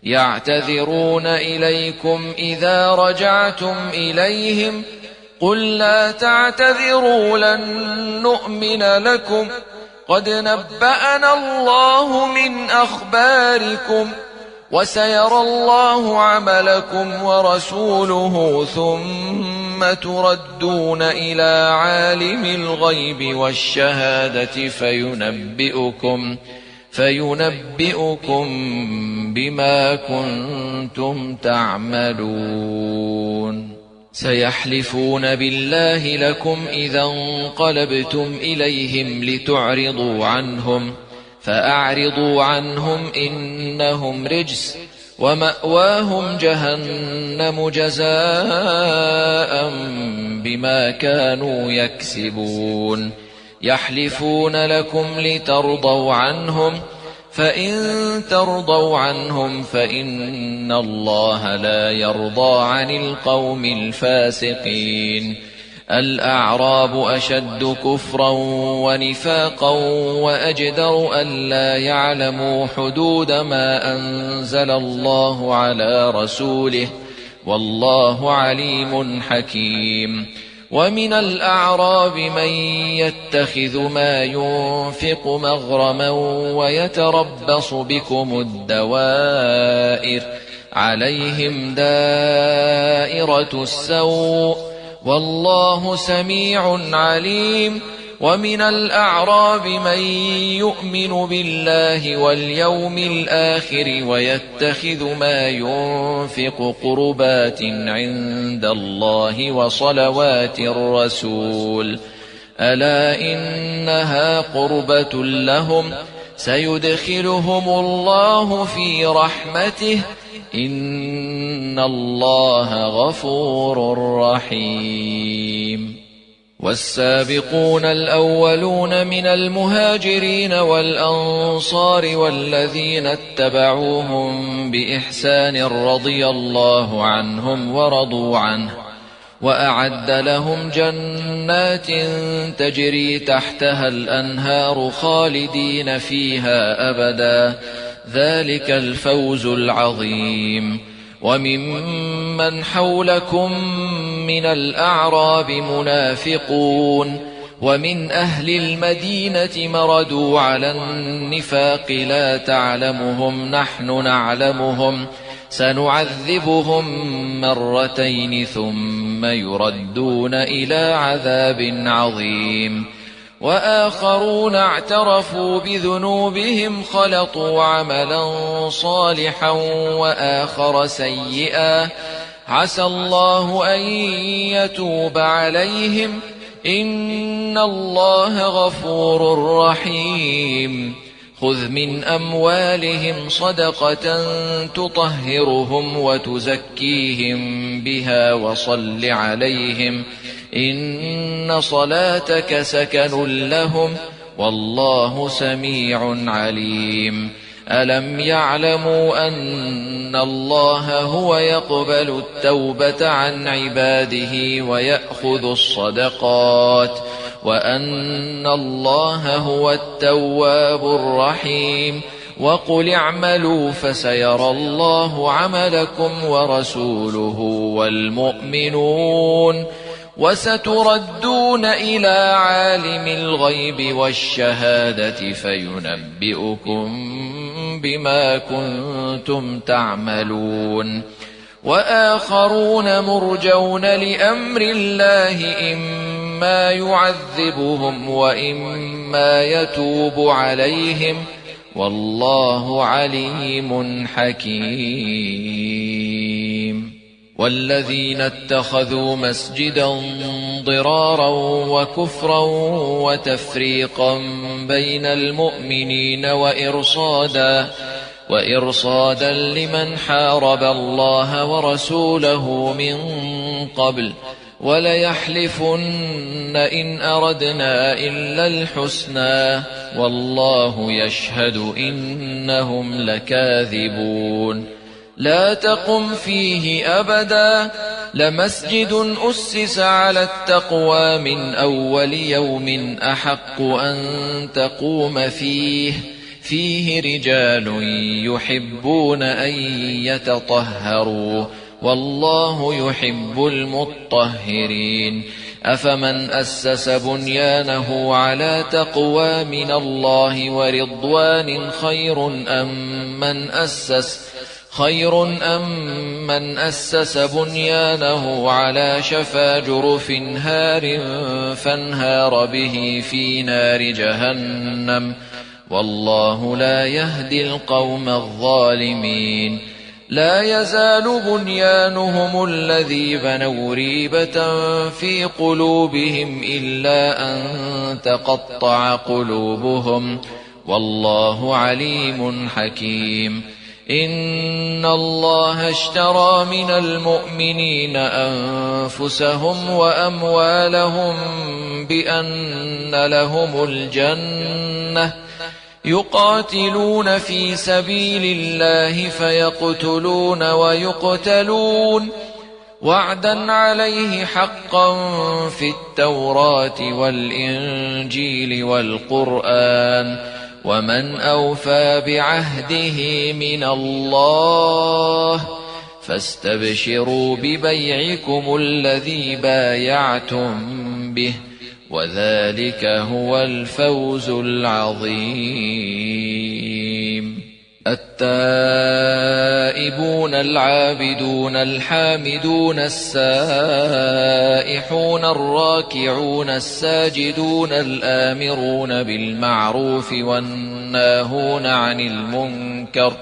يعتذرون إليكم إذا رجعتم إليهم قل لا تعتذروا لن نؤمن لكم قد نبأنا الله من أخباركم وسيرى الله عملكم ورسوله ثم تردون إلى عالم الغيب والشهادة فينبئكم بما كنتم تعملون سيحلفون بالله لكم إذا انقلبتم إليهم لتعرضوا عنهم فأعرضوا عنهم إنهم رجس ومأواهم جهنم جزاء بما كانوا يكسبون يحلفون لكم لترضوا عنهم فإن ترضوا عنهم فإن الله لا يرضى عن القوم الفاسقين الأعراب أشد كفرا ونفاقا وأجدر ألا يعلموا حدود ما أنزل الله على رسوله والله عليم حكيم ومن الأعراب من يتخذ ما ينفق مغرما ويتربص بكم الدوائر عليهم دائرة السوء والله سميع عليم ومن الأعراب من يؤمن بالله واليوم الآخر ويتخذ ما ينفق قربات عند الله وصلوات الرسول ألا إنها قربة لهم سيدخلهم الله في رحمته إن الله غفور رحيم والسابقون الأولون من المهاجرين والأنصار والذين اتبعوهم بإحسان رضي الله عنهم ورضوا عنه وأعد لهم جنات تجري تحتها الأنهار خالدين فيها أبدا ذلك الفوز العظيم وممن حولكم من الأعراب منافقون ومن أهل المدينة مردوا على النفاق لا تعلمهم نحن نعلمهم سنعذبهم مرتين ثم يردون إلى عذاب عظيم وآخرون اعترفوا بذنوبهم خلطوا عملا صالحا وآخر سيئا عسى الله أن يتوب عليهم إن الله غفور رحيم خذ من أموالهم صدقة تطهرهم وتزكيهم بها وصل عليهم إن صلاتك سكن لهم والله سميع عليم ألم يعلموا أن الله هو يقبل التوبة عن عباده ويأخذ الصدقات وأن الله هو التواب الرحيم وقل اعملوا فسيرى الله عملكم ورسوله والمؤمنون وستردون إلى عالم الغيب والشهادة فينبئكم بما كنتم تعملون وآخرون مرجون لأمر الله إما يعذبهم وإما يتوب عليهم والله عليم حكيم والذين اتخذوا مسجدا ضرارا وكفرا وتفريقا بين المؤمنين وإرصادا لمن حارب الله ورسوله من قبل وليحلفن إن أردنا إلا الحسنى والله يشهد إنهم لكاذبون لا تقم فيه أبدا لمسجد أسس على التقوى من أول يوم أحق أن تقوم فيه فيه رجال يحبون أن يتطهروا والله يحب المطهرين أفمن أسس بنيانه على تقوى من الله ورضوان خير أم من أسس بنيانه على شفا جرف هار فانهار به في نار جهنم والله لا يهدي القوم الظالمين لا يزال بنيانهم الذي بنوا ريبة في قلوبهم إلا أن تقطع قلوبهم والله عليم حكيم إن الله اشترى من المؤمنين أنفسهم وأموالهم بأن لهم الجنة يقاتلون في سبيل الله فيقتلون ويقتلون وعدا عليه حقا في التوراة والإنجيل والقرآن ومن أوفى بعهده من الله فاستبشروا ببيعكم الذي بايعتم به وذلك هو الفوز العظيم التائبون العابدون الحامدون السائحون الراكعون الساجدون الآمرون بالمعروف والناهون عن المنكر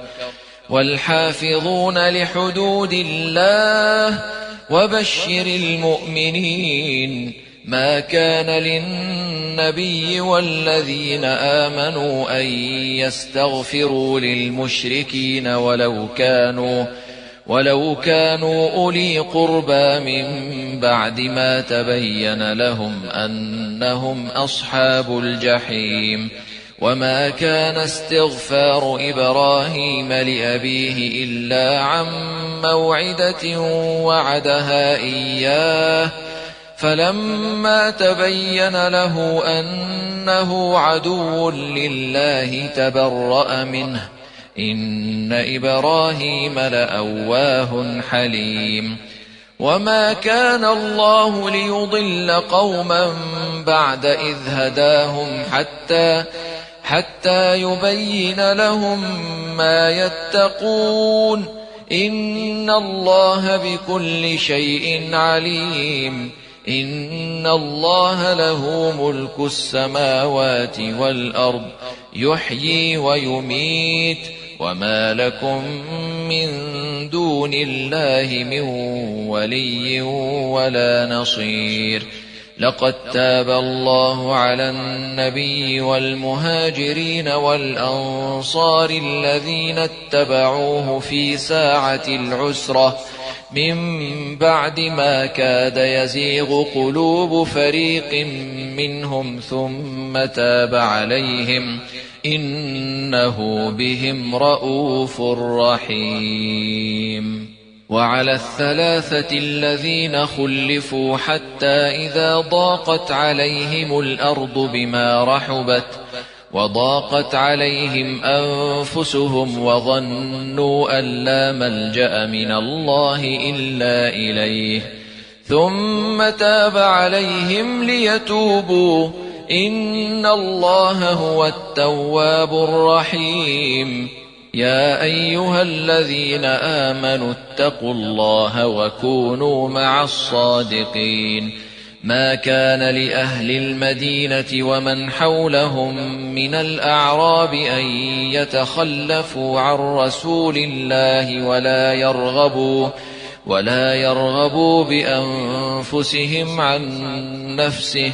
والحافظون لحدود الله وبشر المؤمنين ما كان للنبي والذين آمنوا أن يستغفروا للمشركين ولو كانوا أولي قربى من بعد ما تبين لهم أنهم أصحاب الجحيم وما كان استغفار إبراهيم لأبيه إلا عن موعدة وعدها إياه فلما تبين له أنه عدو لله تبرأ منه إن إبراهيم لأواه حليم وما كان الله ليضل قوما بعد إذ هداهم حتى يبين لهم ما يتقون إن الله بكل شيء عليم إن الله له ملك السماوات والأرض يحيي ويميت وما لكم من دون الله من ولي ولا نصير لقد تاب الله على النبي والمهاجرين والأنصار الذين اتبعوه في ساعة العسرة من بعد ما كاد يزيغ قلوب فريق منهم ثم تاب عليهم إنه بهم رءوف رحيم وعلى الثلاثة الذين خلفوا حتى إذا ضاقت عليهم الأرض بما رحبت وضاقت عليهم أنفسهم وظنوا أن لا ملجأ من الله إلا إليه ثم تاب عليهم ليتوبوا إن الله هو التواب الرحيم يا أيها الذين آمنوا اتقوا الله وكونوا مع الصادقين ما كان لأهل المدينة ومن حولهم من الأعراب أن يتخلفوا عن رسول الله ولا يرغبوا بأنفسهم عن نفسه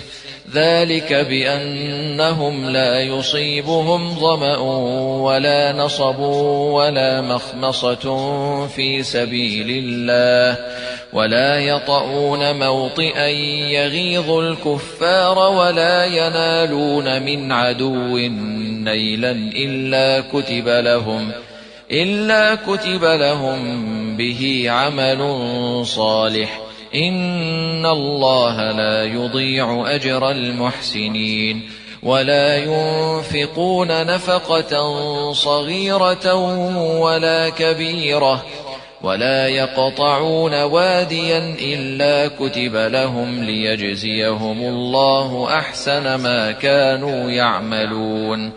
ذلك بأنهم لا يصيبهم ظمأ ولا نصب ولا مخمصة في سبيل الله ولا يطؤون موطئا يغيظ الكفار ولا ينالون من عدو نيلا إلا كتب لهم به عمل صالح إن الله لا يضيع أجر المحسنين ولا ينفقون نفقة صغيرة ولا كبيرة ولا يقطعون واديا إلا كتب لهم ليجزيهم الله أحسن ما كانوا يعملون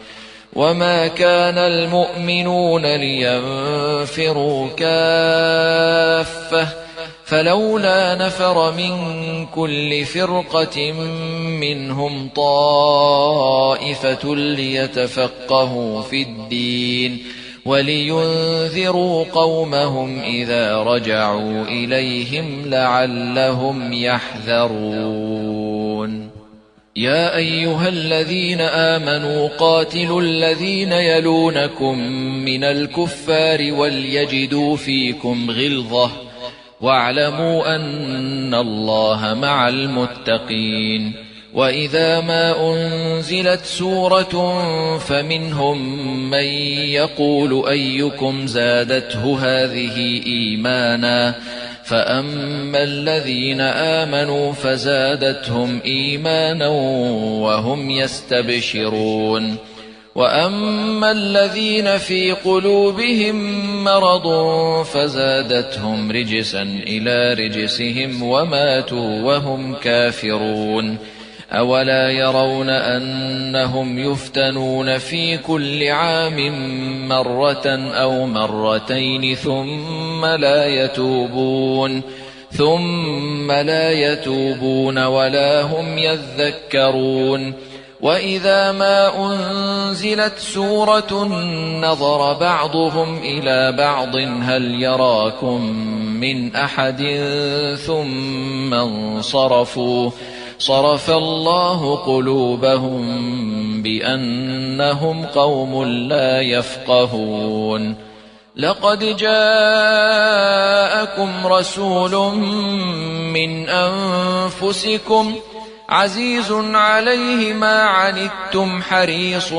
وما كان المؤمنون لينفروا كافة فلولا نفر من كل فرقة منهم طائفة ليتفقهوا في الدين ولينذروا قومهم إذا رجعوا إليهم لعلهم يحذرون يا أيها الذين آمنوا قاتلوا الذين يلونكم من الكفار وليجدوا فيكم غلظة واعلموا أن الله مع المتقين وإذا ما أنزلت سورة فمنهم من يقول أيكم زادته هذه إيمانا فأما الذين آمنوا فزادتهم إيمانا وهم يستبشرون وأما الذين في قلوبهم مرض فزادتهم رجسا إلى رجسهم وماتوا وهم كافرون أولا يرون أنهم يفتنون في كل عام مرة أو مرتين ثم لا يتوبون ولا هم يذكرون وإذا ما أنزلت سورة نظر بعضهم إلى بعض هل يراكم من أحد ثم انصرفوا صرف الله قلوبهم بأنهم قوم لا يفقهون لقد جاءكم رسول من أنفسكم عزيز عليه ما عنتم حريص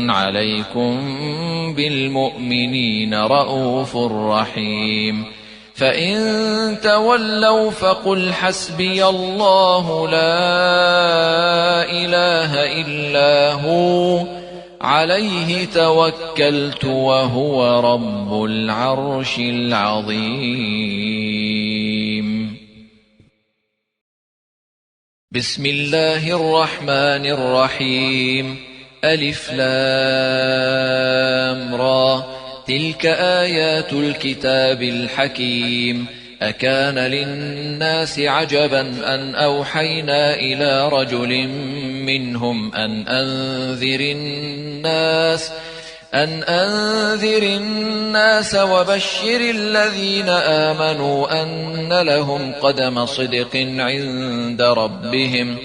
عليكم بالمؤمنين رءوف رحيم فإن تولوا فقل حسبي الله لا إله إلا هو عليه توكلت وهو رب العرش العظيم بسم الله الرحمن الرحيم ألف لام را تلك آيات الكتاب الحكيم أكان للناس عجبا أن أوحينا إلى رجل منهم أن أنذر الناس وبشر الذين آمنوا أن لهم قدم صدق عند ربهم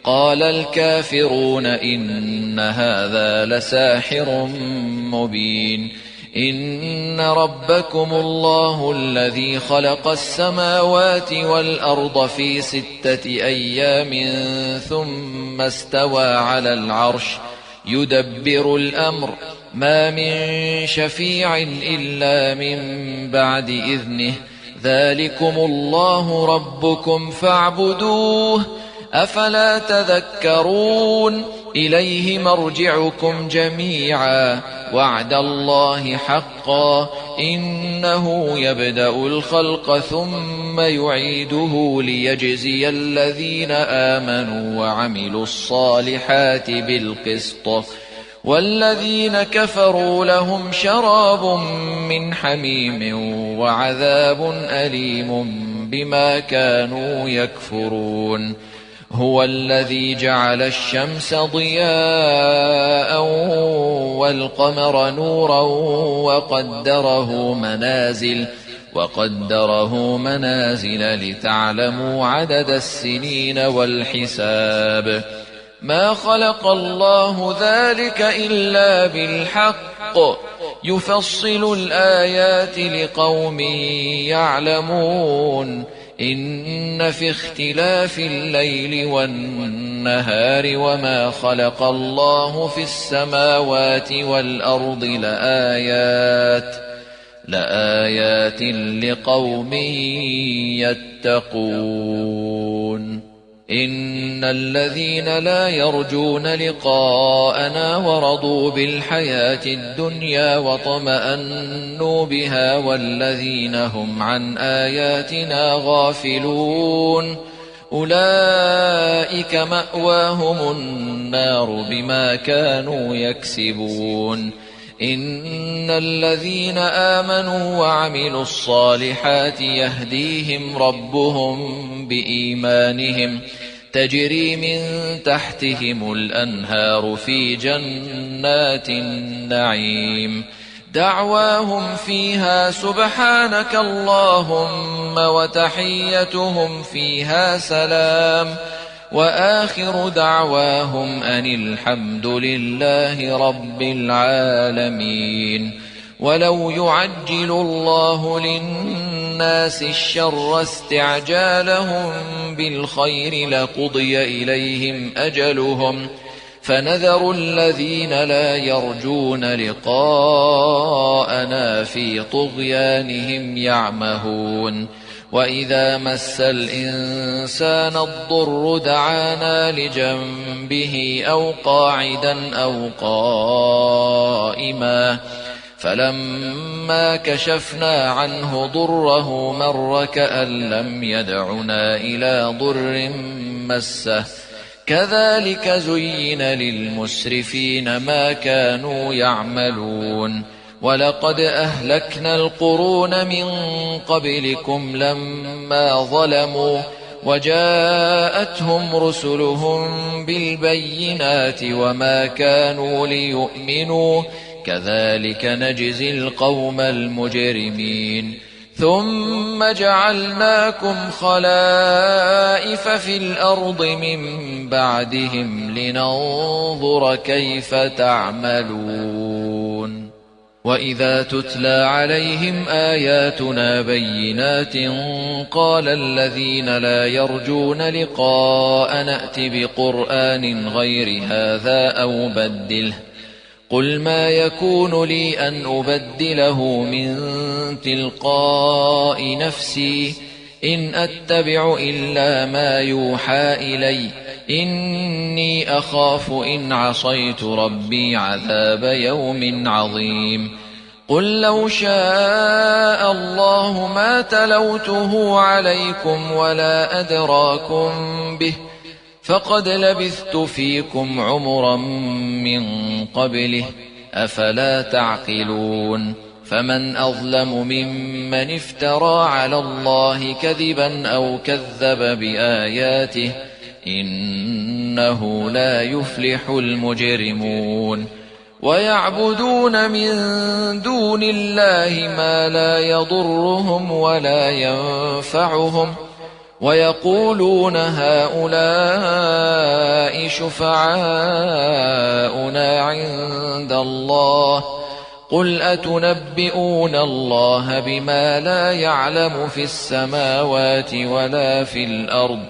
قال الكافرون إن هذا لساحر مبين إن ربكم الله الذي خلق السماوات والأرض في 6 أيام ثم استوى على العرش يدبر الأمر ما من شفيع إلا من بعد إذنه ذلكم الله ربكم فاعبدوه أفلا تذكرون إليه مرجعكم جميعا وعد الله حقا إنه يبدأ الخلق ثم يعيده ليجزي الذين آمنوا وعملوا الصالحات بالقسط والذين كفروا لهم شراب من حميم وعذاب أليم بما كانوا يكفرون هو الذي جعل الشمس ضياء والقمر نورا وقدره منازل لتعلموا عدد السنين والحساب ما خلق الله ذلك إلا بالحق يفصل الآيات لقوم يعلمون إن في اختلاف الليل والنهار وما خلق الله في السماوات والأرض لآيات لقوم يتقون إن الذين لا يرجون لقاءنا ورضوا بالحياة الدنيا واطمأنوا بها والذين هم عن آياتنا غافلون أولئك مأواهم النار بما كانوا يكسبون إن الذين آمنوا وعملوا الصالحات يهديهم ربهم بإيمانهم تجري من تحتهم الأنهار في جنات النعيم دعواهم فيها سبحانك اللهم وتحيتهم فيها سلام وآخر دعواهم أن الحمد لله رب العالمين ولو يعجل الله للناس الشر استعجالهم بالخير لقضي إليهم أجلهم فنذر الذين لا يرجون لقاءنا في طغيانهم يعمهون وإذا مس الإنسان الضر دعانا لجنبه أو قاعدا أو قائما فلما كشفنا عنه ضره مر كأن لم يدعنا إلى ضر مسه كذلك زين للمسرفين ما كانوا يعملون ولقد أهلكنا القرون من قبلكم لما ظلموا وجاءتهم رسلهم بالبينات وما كانوا ليؤمنوا كذلك نجزي القوم المجرمين ثم جعلناكم خلائف في الأرض من بعدهم لننظر كيف تعملون وإذا تتلى عليهم آياتنا بينات قال الذين لا يرجون لقاء نأت بقرآن غير هذا أو بدله قل ما يكون لي أن أبدله من تلقاء نفسي إن أتبع إلا ما يوحى إلي إني أخاف إن عصيت ربي عذاب يوم عظيم قل لو شاء الله ما تلوته عليكم ولا أدراكم به فقد لبثت فيكم عمرا من قبله أفلا تعقلون فمن أظلم ممن افترى على الله كذبا أو كذب بآياته إنه لا يفلح المجرمون ويعبدون من دون الله ما لا يضرهم ولا ينفعهم ويقولون هؤلاء شفعاؤنا عند الله قل أتنبئون الله بما لا يعلم في السماوات ولا في الأرض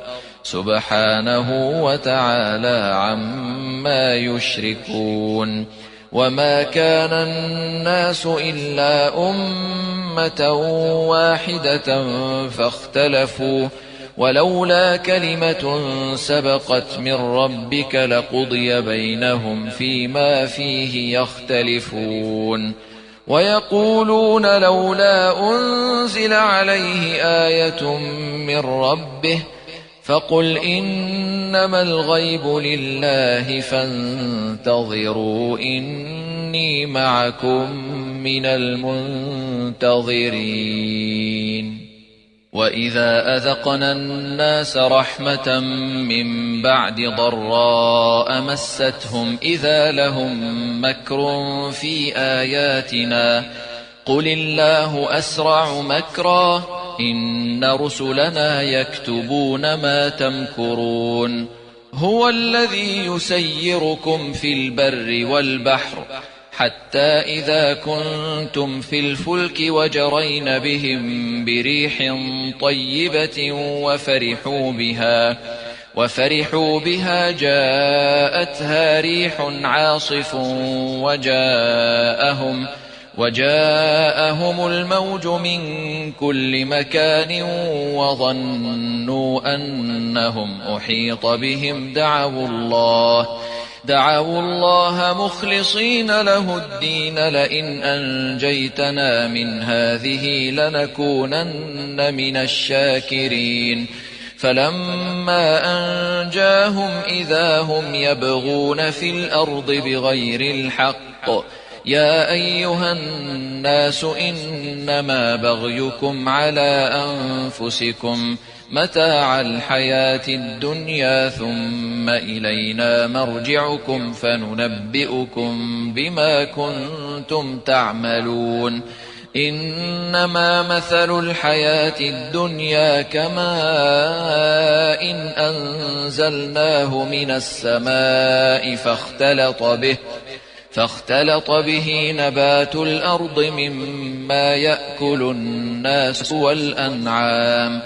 سبحانه وتعالى عما يشركون وما كان الناس إلا أمة واحدة فاختلفوا ولولا كلمة سبقت من ربك لقضي بينهم فيما فيه يختلفون ويقولون لولا أنزل عليه آية من ربه فقل إنما الغيب لله فانتظروا إني معكم من المنتظرين وإذا أذقنا الناس رحمة من بعد ضراء مستهم إذا لهم مكر في آياتنا قل الله أسرع مكرا إن رسلنا يكتبون ما تمكرون هو الذي يسيركم في البر والبحر حتى إذا كنتم في الفلك وجرين بهم بريح طيبة وفرحوا بها وجاءهم الموج من كل مكان وظنوا أنهم أحيط بهم دعوا الله مخلصين له الدين لئن أنجيتنا من هذه لنكونن من الشاكرين فلما أنجاهم إذا هم يبغون في الأرض بغير الحق يا أيها الناس إنما بغيكم على أنفسكم متاع الحياة الدنيا ثم إلينا مرجعكم فننبئكم بما كنتم تعملون إنما مثل الحياة الدنيا كماء إن أنزلناه من السماء فاختلط به نبات الأرض مما يأكل الناس والأنعام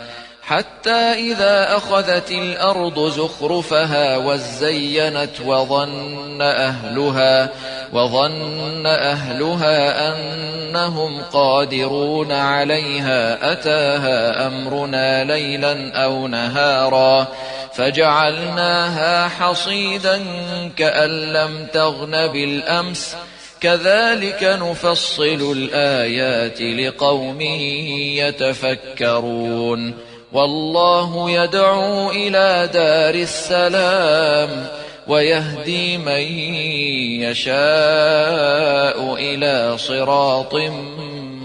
حتى إذا أخذت الأرض زخرفها وزينت وظن أهلها أنهم قادرون عليها أتاها أمرنا ليلا أو نهارا فجعلناها حصيدا كأن لم تغن بالأمس كذلك نفصل الآيات لقوم يتفكرون والله يدعو إلى دار السلام ويهدي من يشاء إلى صراط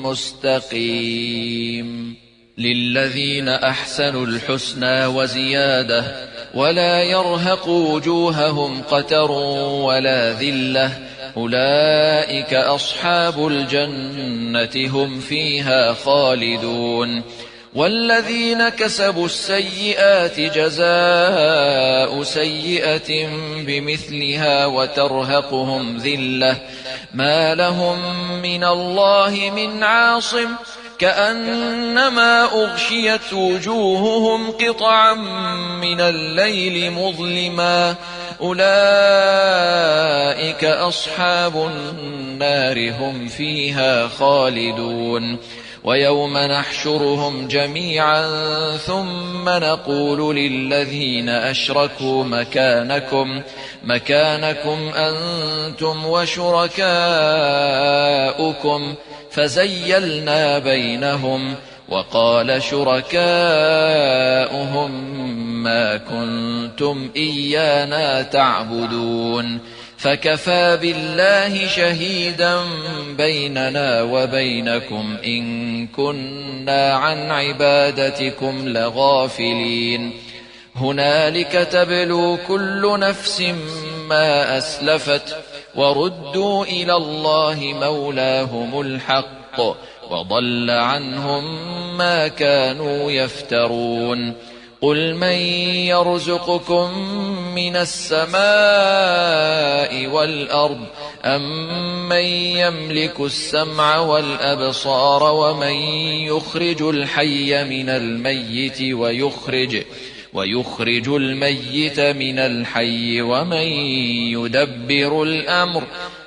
مستقيم للذين أحسنوا الحسنى وزيادة ولا يرهق وجوههم قتر ولا ذلة أولئك أصحاب الجنة هم فيها خالدون والذين كسبوا السيئات جزاء سيئة بمثلها وترهقهم ذلة ما لهم من الله من عاصم كأنما أغشيت وجوههم قطعا من الليل مظلما أولئك أصحاب النار هم فيها خالدون ويوم نحشرهم جميعا ثم نقول للذين أشركوا مكانكم أنتم وشركاؤكم فزيلنا بينهم وقال شركاؤهم ما كنتم إيانا تعبدون فكفى بالله شهيدا بيننا وبينكم إن كنا عن عبادتكم لغافلين هنالك تبلو كل نفس ما أسلفت وردوا إلى الله مولاهم الحق وضل عنهم ما كانوا يفترون قل من يرزقكم من السماء والأرض أمن يملك السمع والأبصار ومن يخرج الحي من الميت ويخرج الميت من الحي ومن يدبر الأمر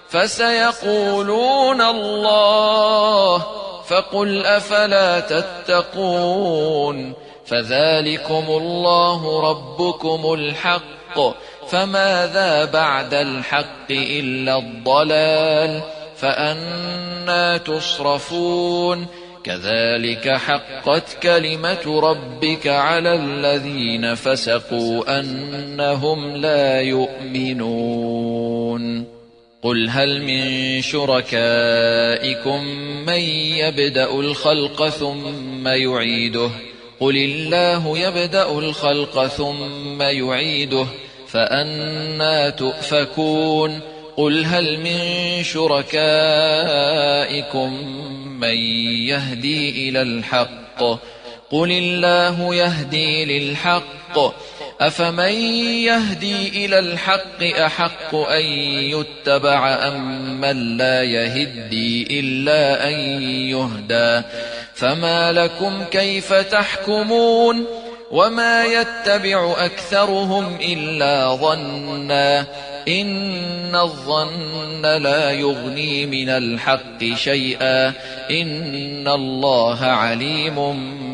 فسيقولون الله فقل أفلا تتقون فذلكم الله ربكم الحق فماذا بعد الحق إلا الضلال فأنى تصرفون كذلك حقت كلمة ربك على الذين فسقوا أنهم لا يؤمنون قل هل من شركائكم من يبدأ الخلق ثم يعيده قل الله يبدأ الخلق ثم يعيده فأنى تؤفكون قل هل من شركائكم من يهدي إلى الحق قل الله يهدي للحق أفمن يهدي إلى الحق أحق أن يتبع أم من لا يهدي إلا أن يهدى فما لكم كيف تحكمون وما يتبع أكثرهم إلا ظنا إن الظن لا يغني من الحق شيئا إن الله عليم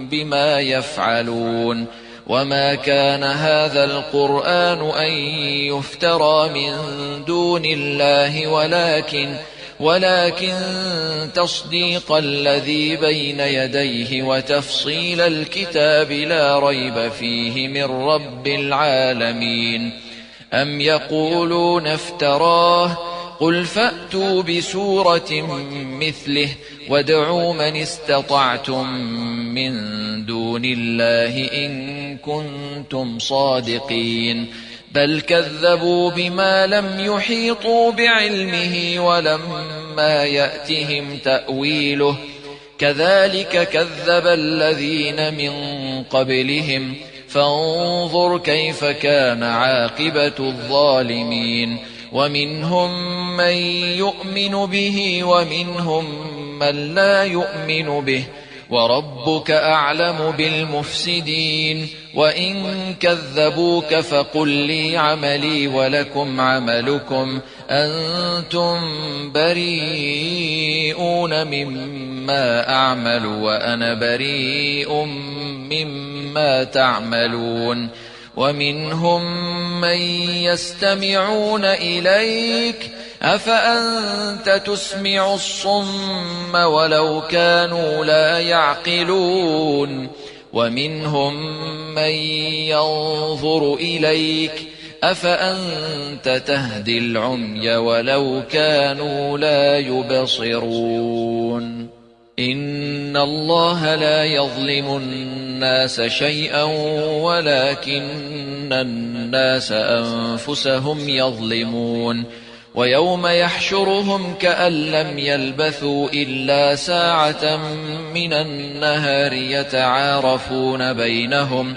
بما يفعلون وما كان هذا القرآن أن يفترى من دون الله ولكن تصديق الذي بين يديه وتفصيل الكتاب لا ريب فيه من رب العالمين. أم يقولون افتراه قل فأتوا بسورة مثله وادعوا من استطعتم من دون الله إن كنتم صادقين بل كذبوا بما لم يحيطوا بعلمه ولما يأتهم تأويله كذلك كذب الذين من قبلهم فانظر كيف كان عاقبة الظالمين ومنهم من يؤمن به ومنهم من لا يؤمن به وربك أعلم بالمفسدين وإن كذبوك فقل لي عملي ولكم عملكم أنتم بريئون مما أعمل وأنا بريء مما تعملون ومنهم من يستمعون إليك أفأنت تسمع الصم ولو كانوا لا يعقلون ومنهم من ينظر إليك أفأنت تهدي العمي ولو كانوا لا يبصرون إن الله لا يظلم الناس شيئا ولكن الناس أنفسهم يظلمون ويوم يحشرهم كأن لم يلبثوا إلا ساعة من النهار يتعارفون بينهم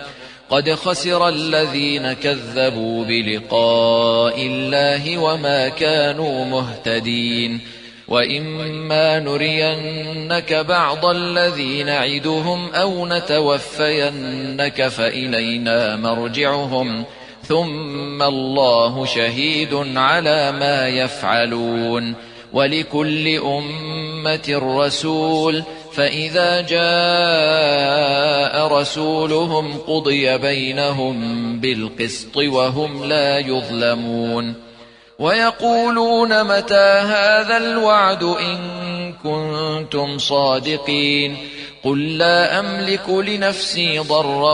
قد خسر الذين كذبوا بلقاء الله وما كانوا مهتدين وإما نرينك بعض الذي نعدهم أو نتوفينك فإلينا مرجعهم ثم الله شهيد على ما يفعلون ولكل أمة رسول فإذا جاء رسولهم قضي بينهم بالقسط وهم لا يظلمون ويقولون متى هذا الوعد إن كنتم صادقين قل لا أملك لنفسي ضرا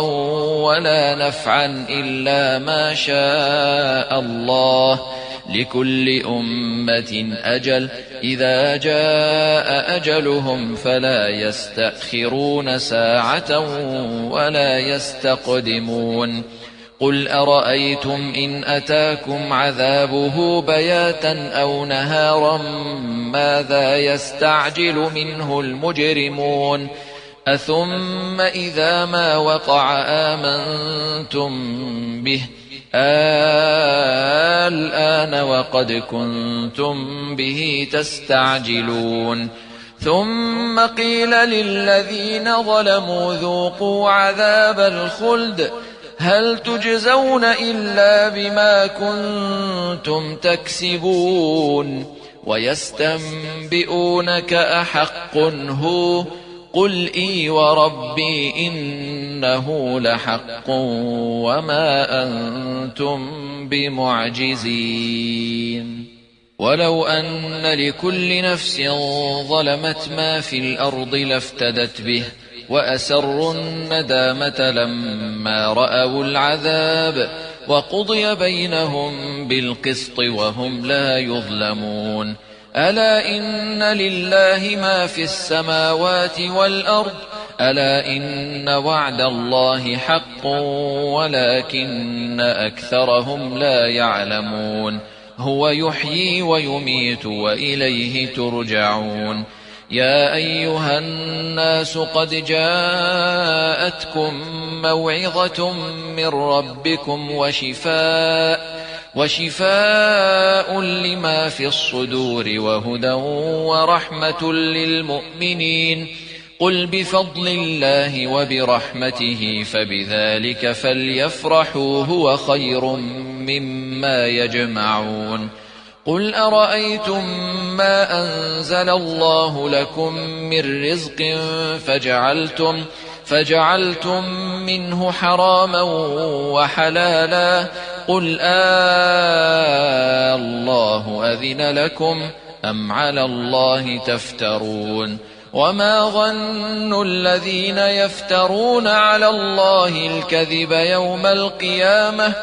ولا نفعا إلا ما شاء الله لكل أمة أجل إذا جاء أجلهم فلا يستأخرون ساعة ولا يستقدمون قل أرأيتم إن أتاكم عذابه بياتا أو نهارا ماذا يستعجل منه المجرمون أثم إذا ما وقع آمنتم به الآن وقد كنتم به تستعجلون ثم قيل للذين ظلموا ذوقوا عذاب الخلد هل تجزون إلا بما كنتم تكسبون ويستنبئونك أحق هو قل إي وربي إنه لحق وما أنتم بمعجزين ولو أن لكل نفس ظلمت ما في الأرض لافتدت به وأسروا الندامة لما رأوا العذاب وقضي بينهم بالقسط وهم لا يظلمون ألا إن لله ما في السماوات والأرض ألا إن وعد الله حق ولكن أكثرهم لا يعلمون هو يحيي ويميت وإليه ترجعون يا أيها الناس قد جاءتكم موعظة من ربكم وشفاء لما في الصدور وهدى ورحمة للمؤمنين قل بفضل الله وبرحمته فبذلك فليفرحوا هو خير مما يجمعون قل أرأيتم ما أنزل الله لكم من رزق فجعلتم منه حراما وحلالا قل الله أذن لكم أم على الله تفترون وما ظن الذين يفترون على الله الكذب يوم القيامة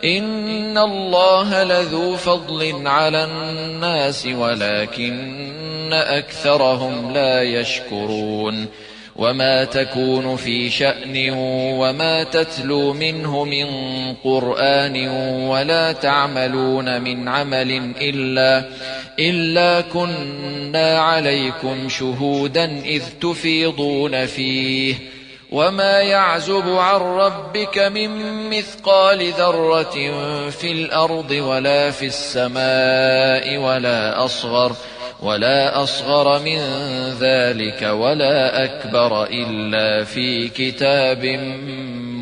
إن الله لذو فضل على الناس ولكن أكثرهم لا يشكرون وما تكون في شأن وما تتلو منه من قرآن ولا تعملون من عمل إلا كنا عليكم شهودا إذ تفيضون فيه وما يعزب عن ربك من مثقال ذرة في الأرض ولا في السماء ولا أصغر من ذلك ولا أكبر إلا في كتاب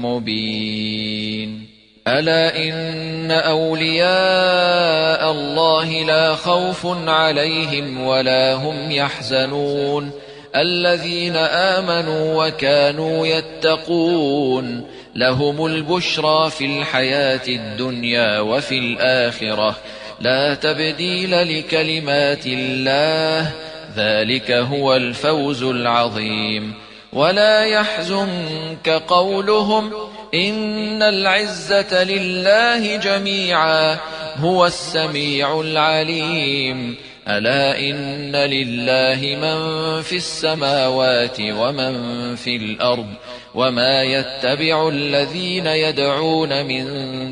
مبين ألا إن أولياء الله لا خوف عليهم ولا هم يحزنون الذين آمنوا وكانوا يتقون لهم البشرى في الحياة الدنيا وفي الآخرة لا تبديل لكلمات الله ذلك هو الفوز العظيم ولا يحزنك قولهم إن العزة لله جميعا هو السميع العليم ألا إن لله من في السماوات ومن في الأرض وما يتبع الذين يدعون من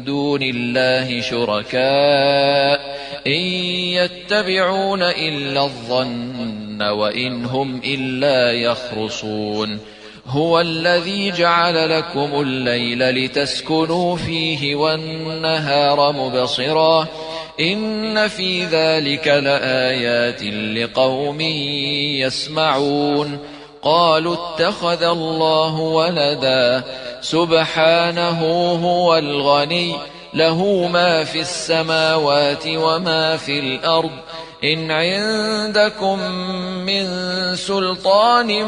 دون الله شركاء إن يتبعون إلا الظن وإن هم إلا يخرصون هو الذي جعل لكم الليل لتسكنوا فيه والنهار مبصرا إن في ذلك لآيات لقوم يسمعون قالوا اتخذ الله ولدا سبحانه هو الغني له ما في السماوات وما في الأرض إن عندكم من سلطان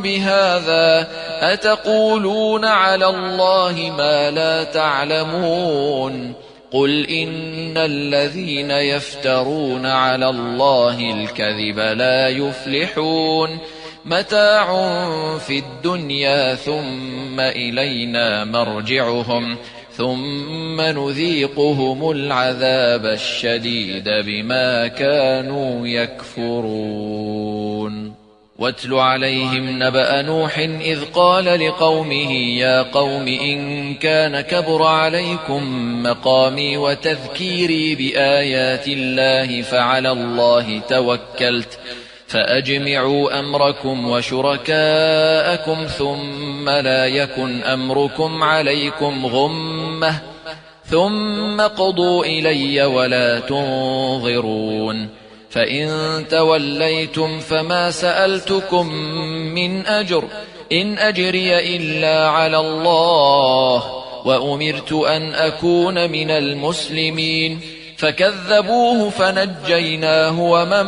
بهذا أتقولون على الله ما لا تعلمون قل إن الذين يفترون على الله الكذب لا يفلحون متاع في الدنيا ثم إلينا مرجعهم ثم نذيقهم العذاب الشديد بما كانوا يكفرون واتل عليهم نبأ نوح إذ قال لقومه يا قوم إن كان كبر عليكم مقامي وتذكيري بآيات الله فعلى الله توكلت فأجمعوا أمركم وشركاءكم ثم لا يكن أمركم عليكم غمة ثم قضوا إلي ولا تنظرون فإن توليتم فما سألتكم من أجر إن أجري إلا على الله وأمرت أن أكون من المسلمين فكذبوه فنجيناه ومن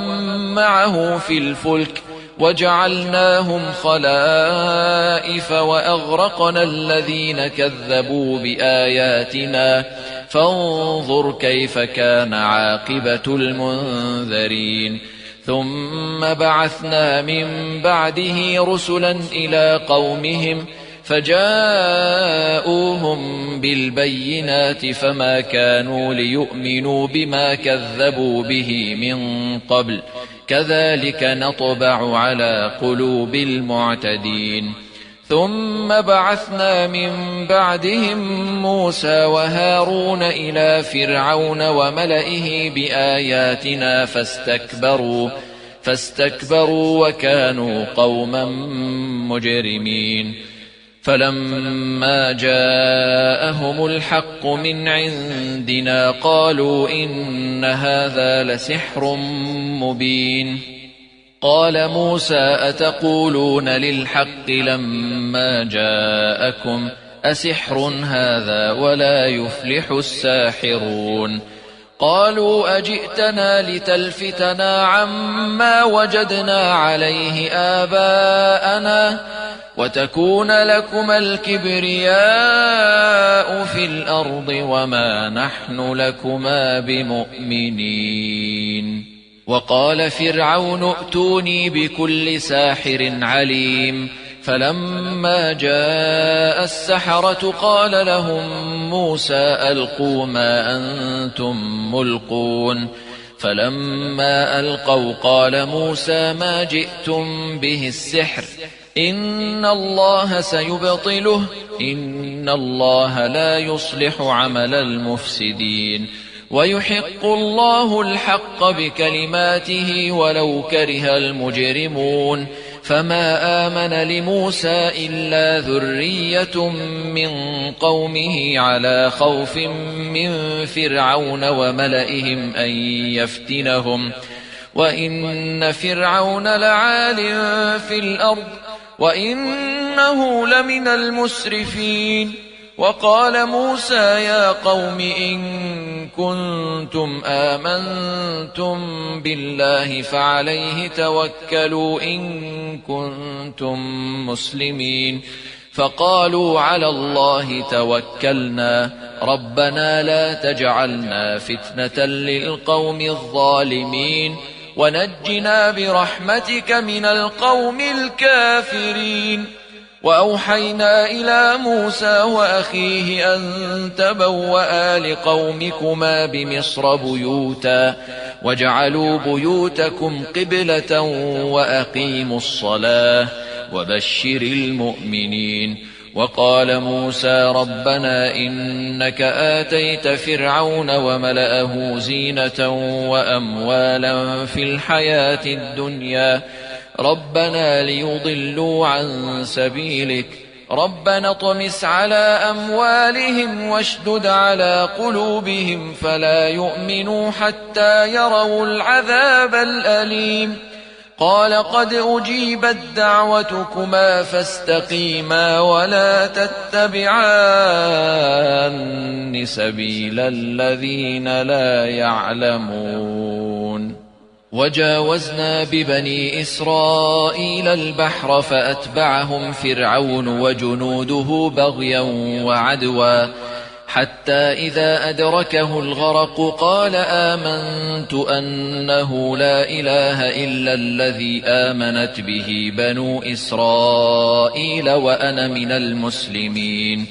معه في الفلك وجعلناهم خلائف وأغرقنا الذين كذبوا بآياتنا فانظر كيف كان عاقبة المنذرين ثم بعثنا من بعده رسلا إلى قومهم فجاءوهم بالبينات فما كانوا ليؤمنوا بما كذبوا به من قبل كذلك نطبع على قلوب المعتدين ثم بعثنا من بعدهم موسى وهارون إلى فرعون وملئه بآياتنا فاستكبروا وكانوا قوما مجرمين فلما جاءهم الحق من عندنا قالوا إن هذا لسحر مبين قال موسى أتقولون للحق لما جاءكم أسحر هذا ولا يفلح الساحرون قالوا أجئتنا لتلفتنا عما وجدنا عليه آباءنا وتكون لكما الكبرياء في الأرض وما نحن لكما بمؤمنين وقال فرعون ائتوني بكل ساحر عليم فلما جاء السحرة قال لهم موسى ألقوا ما أنتم ملقون فلما ألقوا قال موسى ما جئتم به السحر إن الله سيبطله إن الله لا يصلح عمل المفسدين ويحق الله الحق بكلماته ولو كره المجرمون فما آمن لموسى إلا ذرية من قومه على خوف من فرعون وملئهم أن يفتنهم وإن فرعون لعال في الأرض وإنه لمن المسرفين وقال موسى يا قوم إن كنتم آمنتم بالله فعليه توكلوا إن كنتم مسلمين فقالوا على الله توكلنا ربنا لا تجعلنا فتنة للقوم الظالمين ونجنا برحمتك من القوم الكافرين وأوحينا إلى موسى وأخيه أن تبوأ لقومكما بمصر بيوتا واجعلوا بيوتكم قبلة وأقيموا الصلاة وبشر المؤمنين وقال موسى ربنا إنك آتيت فرعون وملأه زينة وأموالا في الحياة الدنيا ربنا ليضلوا عن سبيلك ربنا اطمس على أموالهم واشدد على قلوبهم فلا يؤمنوا حتى يروا العذاب الأليم قال قد أجيبت دعوتكما فاستقيما ولا تتبعان سبيل الذين لا يعلمون وجاوزنا ببني إسرائيل البحر فأتبعهم فرعون وجنوده بغيا وعدوا حتى إذا أدركه الغرق قال آمنت أنه لا إله إلا الذي آمنت به بنو إسرائيل وأنا من المسلمين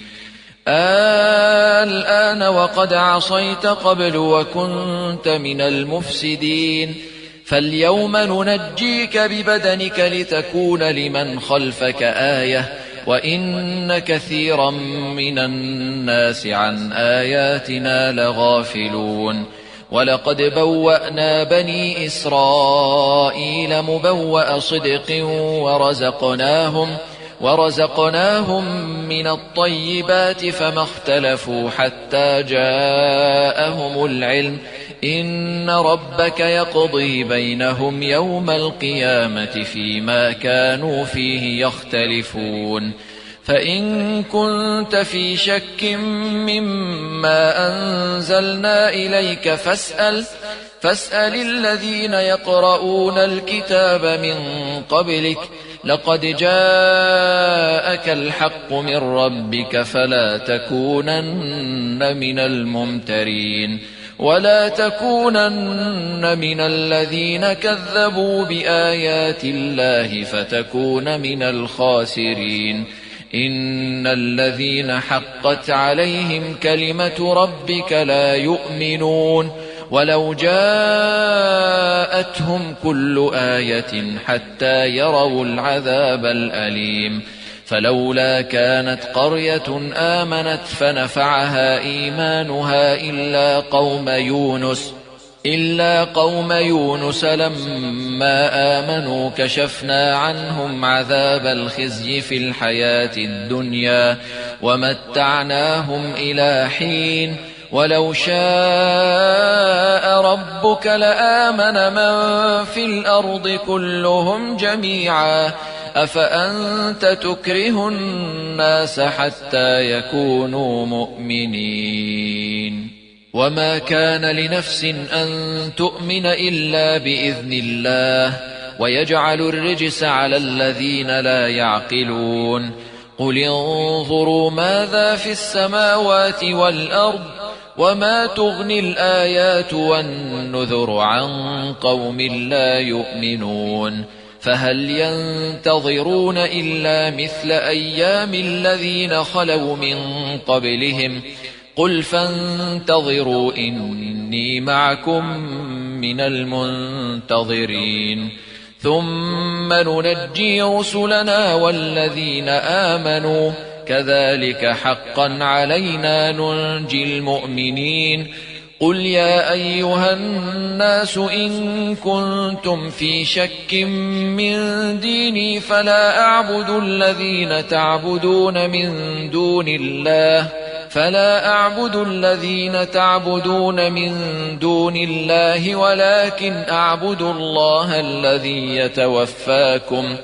الآن وقد عصيت قبل وكنت من المفسدين فاليوم ننجيك ببدنك لتكون لمن خلفك آية وإن كثيرا من الناس عن آياتنا لغافلون ولقد بوأنا بني إسرائيل مبوأ صدق ورزقناهم من الطيبات فما اختلفوا حتى جاءهم العلم إن ربك يقضي بينهم يوم القيامة فيما كانوا فيه يختلفون فإن كنت في شك مما أنزلنا إليك فاسأل الذين يقرؤون الكتاب من قبلك لقد جاءك الحق من ربك فلا تكونن من الممترين ولا تكونن من الذين كذبوا بآيات الله فتكون من الخاسرين إن الذين حقت عليهم كلمة ربك لا يؤمنون ولو جاءتهم كل آية حتى يروا العذاب الأليم فلولا كانت قرية آمنت فنفعها إيمانها إلا قوم يونس لما آمنوا كشفنا عنهم عذاب الخزي في الحياة الدنيا ومتعناهم إلى حين ولو شاء ربك لآمن من في الأرض كلهم جميعا أفأنت تكره الناس حتى يكونوا مؤمنين وما كان لنفس أن تؤمن إلا بإذن الله ويجعل الرجس على الذين لا يعقلون قل انظروا ماذا في السماوات والأرض وما تغني الآيات والنذر عن قوم لا يؤمنون فهل ينتظرون إلا مثل أيام الذين خلوا من قبلهم قل فانتظروا إني معكم من المنتظرين ثم ننجي رسلنا والذين آمنوا كذلك حقا علينا ننجي المؤمنين قل يا أيها الناس إن كنتم في شك من ديني فلا أعبد الذين تعبدون من دون الله ولكن أعبد الله الذي يتوفاكم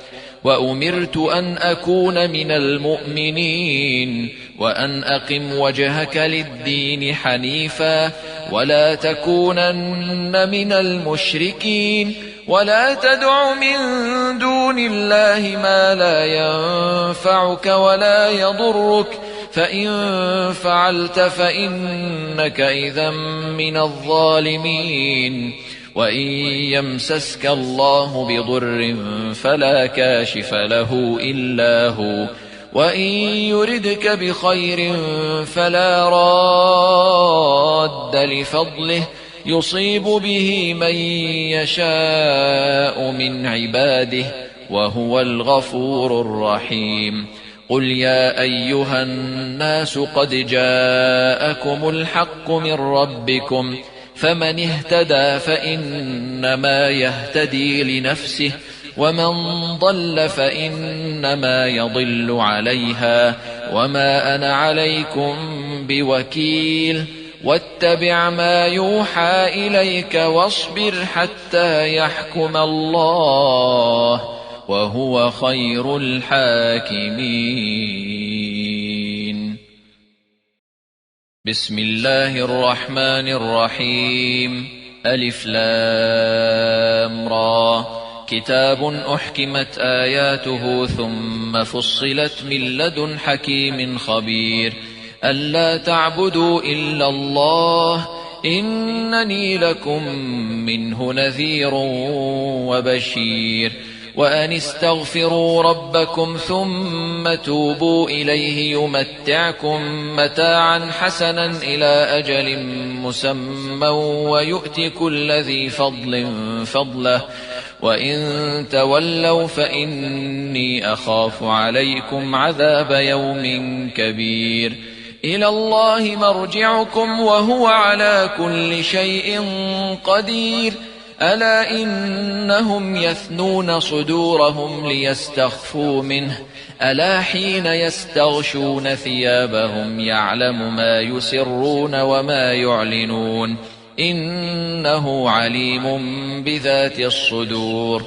وأمرت أن أكون من المؤمنين وأن أقم وجهك للدين حنيفا ولا تكونن من المشركين ولا تدع من دون الله ما لا ينفعك ولا يضرك فإن فعلت فإنك إذا من الظالمين وإن يمسسك الله بضر فلا كاشف له إلا هو وإن يردك بخير فلا راد لفضله يصيب به من يشاء من عباده وهو الغفور الرحيم قل يا أيها الناس قد جاءكم الحق من ربكم فمن اهتدى فإنما يهتدي لنفسه ومن ضل فإنما يضل عليها وما أنا عليكم بوكيل واتبع ما يوحى إليك واصبر حتى يحكم الله وهو خير الحاكمين بسم الله الرحمن الرحيم ألف لام را كتاب أحكمت آياته ثم فصلت من لدن حكيم خبير ألا تعبدوا إلا الله إنني لكم منه نذير وبشير وأن استغفروا ربكم ثم توبوا إليه يمتعكم متاعا حسنا إلى أجل مسمى ويؤت كل ذي فضل فضله وإن تولوا فإني أخاف عليكم عذاب يوم كبير إلى الله مرجعكم وهو على كل شيء قدير ألا إنهم يثنون صدورهم ليستخفوا منه ألا حين يستغشون ثيابهم يعلم ما يسرون وما يعلنون إنه عليم بذات الصدور